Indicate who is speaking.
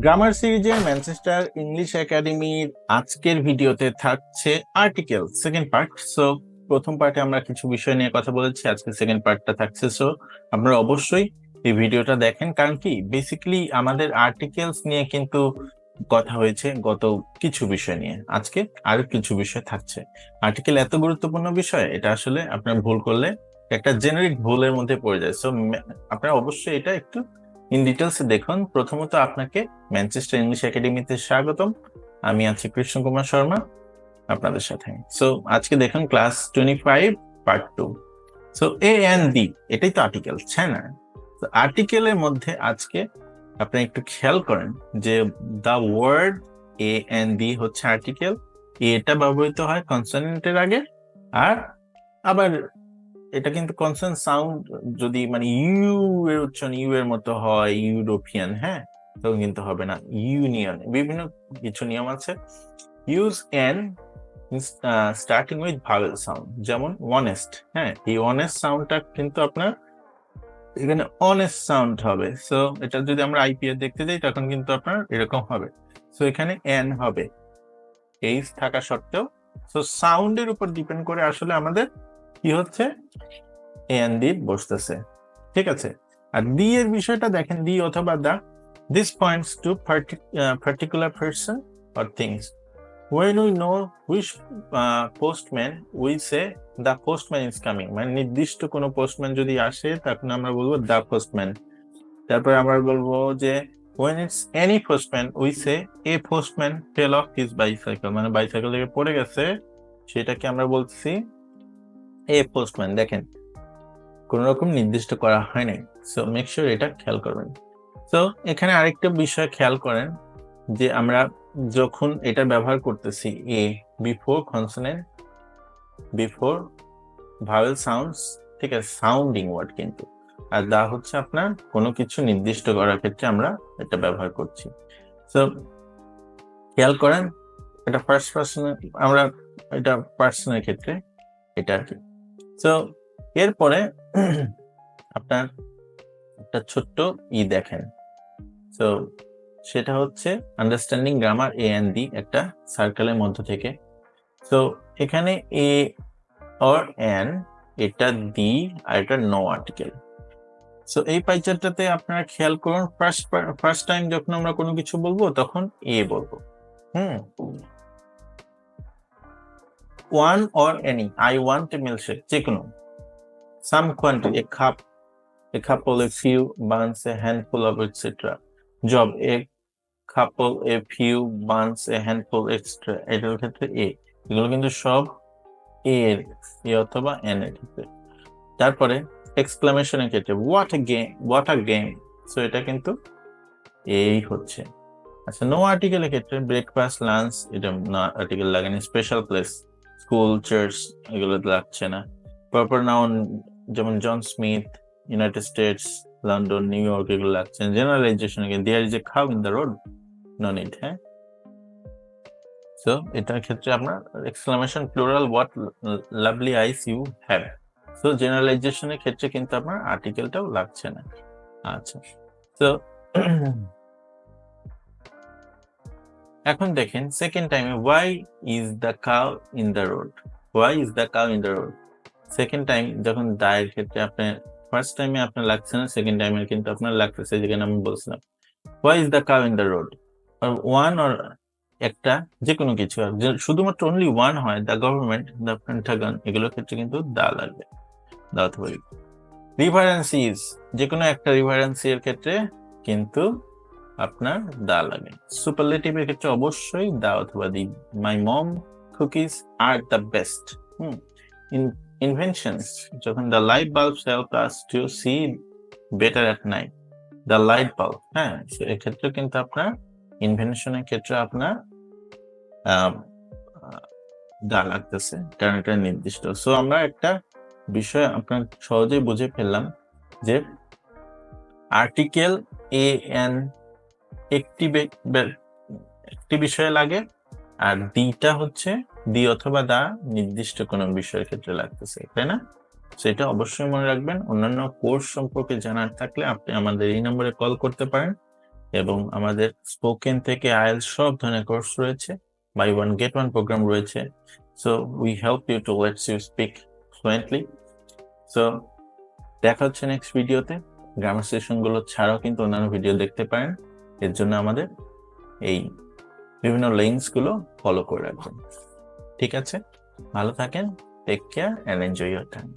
Speaker 1: Grammar সিরিজের Manchester English একাডেমির আজকের ভিডিওতে থাকছে আর্টিকেল সেকেন্ড পার্ট। সো প্রথম পার্টে আমরা কিছু বিষয় নিয়ে কথা বলেছি, আজকে সেকেন্ড পার্টটা থাকছে। সো আপনারা অবশ্যই এই ভিডিওটা দেখেন, কারণ কি বেসিক্যালি আমাদের আর্টিকেলস নিয়ে কিন্তু কথা হয়েছে গত কিছু বিষয় নিয়ে, আজকে আরো কিছু বিষয় থাকছে। আর্টিকেল এত গুরুত্বপূর্ণ বিষয়, এটা আসলে আপনার ভুল করলে একটা জেনারিক ভুলের মধ্যে পড়ে যায়। সো আপনারা অবশ্যই এটা একটু ইন ডিটেলস দেখুন। প্রথমত আপনাকে ম্যানচেস্টার ইংলিশ একাডেমিতে স্বাগতম। আমি আছি কৃষ্ণ কুমার শর্মা আপনাদের সাথে। সো আজকে দেখুন class 25 part 2। So a and the এটাই তো আর্টিকেল, তাই না? তো আর্টিকেলের মধ্যে আজকে আপনি একটু খেয়াল করেন যে the word a and the হচ্ছে আর্টিকেল। এটা ব্যবহৃত হয় কনসোনেন্টের আগে, আর আবার এটা কিন্তু কনসোনেন্ট সাউন্ড যদি মানে ইউ এর উচ্চারণ ইউ এর মতো হয়, ইউরোপিয়ান, হ্যাঁ, তখন কিন্তু হবে না ইউনিয়ন। বিভিন্ন কিছু নিয়ম আছে। Use N starting with vowel sound, যেমন অনেস্ট। হ্যাঁ, এই অনেস্ট সাউন্ডটা কিন্তু আপনার এখানে অনেস্ট সাউন্ড হবে। সো এটা যদি আমরা আইপিএস দেখতে যাই তখন কিন্তু আপনার এরকম হবে। সো এখানে এন হবে এইচ থাকা সত্ত্বেও। সো সাউন্ডের উপর ডিপেন্ড করে আসলে আমাদের কি হচ্ছে, এ এন্ড ডি বসতেছে। ঠিক আছে। আর ডি এর বিষয়টা দেখেন, ডি অথবা the, this points to particular person or things. When we know which postman, we say the postman is coming. মানে নির্দিষ্ট কোনো পোস্টম্যান যদি আসে তখন আমরা বলবো the postman। তারপর আমরা বলবো যে when it's any postman, we say a postman fell off his bicycle। মানে বাইসাইকেল থেকে পড়ে গেছে, সেটাকে আমরা বলছি a postman। দেখেন, কোন রকম নির্দিষ্ট করা হয় নাই। সো মেক শিওর এটা খেয়াল করবেন। তো এখানে আরেকটা বিষয় খেয়াল করেন যে আমরা যখন এটা ব্যবহার করতেছি a before consonant, before vowel sounds, ঠিক আছে, সাউন্ডিং ওয়ার্ড কিন্তু। আর দা হচ্ছে আপনার কোনো কিছু নির্দিষ্ট করার ক্ষেত্রে আমরা এটা ব্যবহার করছি। সো খেয়াল করেন, এটা ফার্স্ট পার্সনের, আমরা এটা পার্সনের ক্ষেত্রে এটা আর কি। সো এরপরে আপনার একটা ছোট্ট দেখেন। সো সেটা হচ্ছে understanding grammar a and the, একটা সার্কেলের মধ্য থেকে। সো এখানে এ অর এন, এটা দি, আর এটা নো আর্টিকেল। সো এই পাইচারটাতে আপনারা খেয়াল করুন, ফার্স্ট টাইম যখন আমরা কোনো কিছু বলবো তখন এ বলবো। One or any, I want a milkshake, যে কোনো। Some quantity, a cup, a couple, a few, buns, a handful of, etc. Job, a couple, a few, buns, a handful, extra। এটার ক্ষেত্রে এ, এগুলো কিন্তু সব এর, এ অথবা এন এর ক্ষেত্রে। তারপরে এক্সক্লামেশনের ক্ষেত্রে what a game, what a game, so এটা কিন্তু এই হচ্ছে। আচ্ছা, নো আর্টিকেলের ক্ষেত্রে ব্রেকফাস্ট, লাঞ্চ, এটা নো আর্টিকেল লাগেনি। স্পেশাল প্লেস, স্কুল, চার্চ, এগুলো লাগছে না। প্রপার নাউন যেমন John Smith, United States, London, New York, এগুলো লাগছে। Generalization, there is a cow in the road, no need. হ্যাঁ, সো এটার ক্ষেত্রে আপনার exclamation plural, what lovely eyes you have. So জেনারেলাইজেশনের ক্ষেত্রে কিন্তু আপনার আর্টিকেলটাও লাগছে না। আচ্ছা, তো এখন দেখেন সেকেন্ড টাইমে, why is the cow in the road, why is the cow in the road. Second time যখন দায়ের ক্ষেত্রে আপনার ফার্স্ট টাইমে আপনার লাগছে না, সেকেন্ড টাইমে কিন্তু আপনার লাগতেছে, যেখানে আমি বলছিলাম why is the cow in the road. One or একটা যে কোনো কিছু, শুধুমাত্র অনলি ওয়ান হয়, দ্য গভর্নমেন্ট, দ্য পেন্টাগন, এগুলোর ক্ষেত্রে কিন্তু দা লাগবে, দা অথবা। রিভারেন্সিস, যে কোনো একটা রিভারেন্সি এর ক্ষেত্রে কিন্তু আপনার দা লাগে। সুপারলেটিভের ক্ষেত্রে অবশ্যই দা অথবা the. My mom cookies are the best. Inventions, যখন the light bulbs help us to see better at night, the light bulb. হ্যাঁ, এক্ষেত্রে কিন্তু আপনার ইনভেনশনের ক্ষেত্রে আপনার দা লাগতেছে, কারণ এটা নির্দিষ্ট। সো আমরা একটা বিষয় আপনার সহজেই বুঝে ফেললাম যে আর্টিকেল এ এন একটি বিষয়ে লাগে, আর দিটা হচ্ছে দি অথবা দা নির্দিষ্ট কোনো বিষয়ের ক্ষেত্রে লাগতেছে, তাই না? সেটা অবশ্যই মনে রাখবেন। অন্যান্য কোর্স সম্পর্কে জানার থাকলে আপনি আমাদের এই নম্বরে কল করতে পারেন। এবং আমাদের স্পোকেন থেকে আইএলটিএস সব ধরনের কোর্স রয়েছে, buy one get one program রয়েছে। So we help you to lets you speak fluently. So দেখা হচ্ছে নেক্সট ভিডিওতে। গ্রামার সেশন গুলো ছাড়াও কিন্তু অন্যান্য ভিডিও দেখতে পারেন, এর জন্য আমাদের এই বিভিন্ন লিঙ্কস গুলো ফলো করে রাখুন। ঠিক আছে, ভালো থাকেন, take care and enjoy your time.